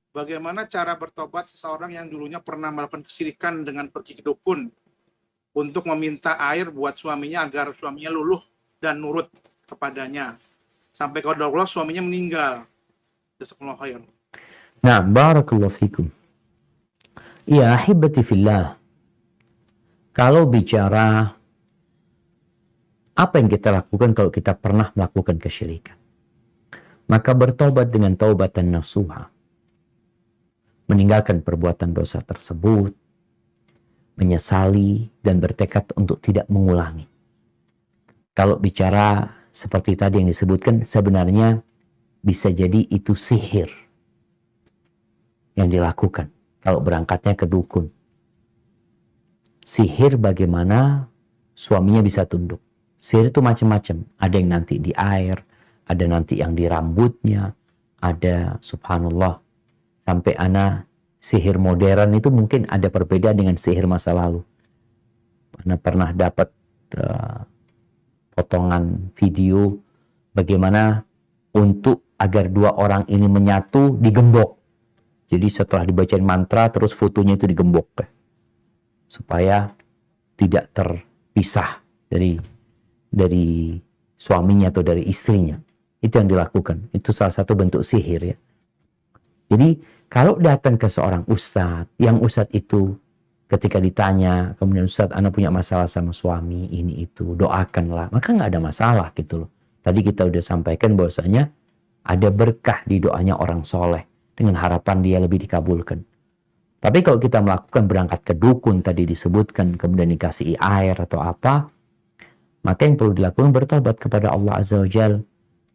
bagaimana cara bertobat seseorang yang dulunya pernah melakukan kesyirikan dengan pergi ke dukun untuk meminta air buat suaminya agar suaminya luluh dan nurut kepadanya. Sampai kalau Allah suaminya meninggal. Jazakumullah khair. Nah, barakallahu fikum. Ya, ahibati fillah. Kalau bicara apa yang kita lakukan kalau kita pernah melakukan kesyirikan, maka bertobat dengan taubatan nasuha. Meninggalkan perbuatan dosa tersebut, menyesali dan bertekad untuk tidak mengulangi. Kalau bicara seperti tadi yang disebutkan, sebenarnya bisa jadi itu sihir yang dilakukan kalau berangkatnya ke dukun. Sihir bagaimana suaminya bisa tunduk. Sihir itu macam-macam. Ada yang nanti di air, ada nanti yang di rambutnya, ada subhanallah. Sampai sihir modern itu mungkin ada perbedaan dengan sihir masa lalu. Ana pernah dapat potongan video bagaimana untuk agar dua orang ini menyatu digembok. Jadi setelah dibacain mantra terus fotonya itu digembok supaya tidak terpisah dari suaminya atau dari istrinya. Itu yang dilakukan. Itu salah satu bentuk sihir ya. Jadi kalau datang ke seorang ustadz, yang ustadz itu ketika ditanya, kemudian ustadz, ana punya masalah sama suami, ini itu, doakanlah. Maka nggak ada masalah gitu loh. Tadi kita udah sampaikan bahwasanya ada berkah di doanya orang soleh. Dengan harapan dia lebih dikabulkan. Tapi kalau kita melakukan berangkat ke dukun tadi disebutkan, kemudian dikasih air atau apa, maka yang perlu dilakukan bertobat kepada Allah Azza wa Jal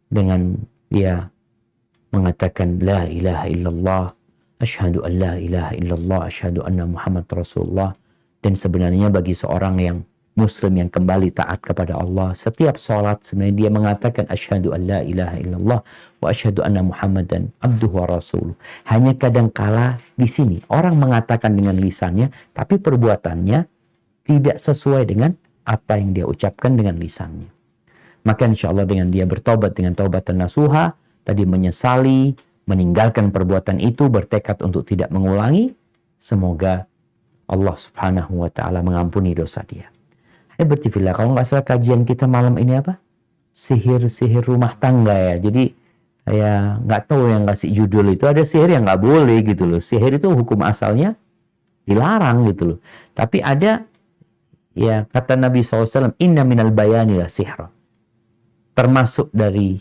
dengan dia mengatakan la ilaha illallah, asyhadu an la ilaha illallah, asyhadu anna Muhammad Rasulullah. Dan sebenarnya bagi seorang yang muslim yang kembali taat kepada Allah, setiap sholat sebenarnya dia mengatakan asyhadu an la ilaha illallah wa asyhadu anna Muhammadan abduhu wa rasuluh. Hanya kadangkala di sini orang mengatakan dengan lisannya tapi perbuatannya tidak sesuai dengan apa yang dia ucapkan dengan lisannya. Maka insya Allah dengan dia bertobat dengan taubatan nasuha, tadi menyesali, meninggalkan perbuatan itu, bertekad untuk tidak mengulangi, semoga Allah subhanahu wa ta'ala mengampuni dosa dia. Bertifillah, kalau nggak salah kajian kita malam ini apa? Sihir-sihir rumah tangga ya. Jadi ya nggak tahu yang ngasih judul itu, ada sihir yang nggak boleh gitu loh. Sihir itu hukum asalnya dilarang gitu loh. Tapi ada ya kata Nabi SAW, inna minal bayani la sihra. Termasuk dari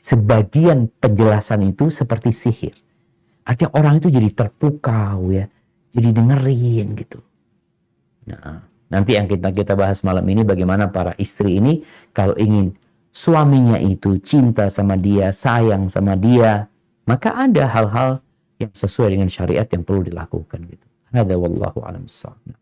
sebagian penjelasan itu seperti sihir. Artinya orang itu jadi terpukau ya, jadi dengerin gitu. Nah, nanti yang kita bahas malam ini bagaimana para istri ini kalau ingin suaminya itu cinta sama dia, sayang sama dia, maka ada hal-hal yang sesuai dengan syariat yang perlu dilakukan gitu. Hadza wallahu a'lam bissawab.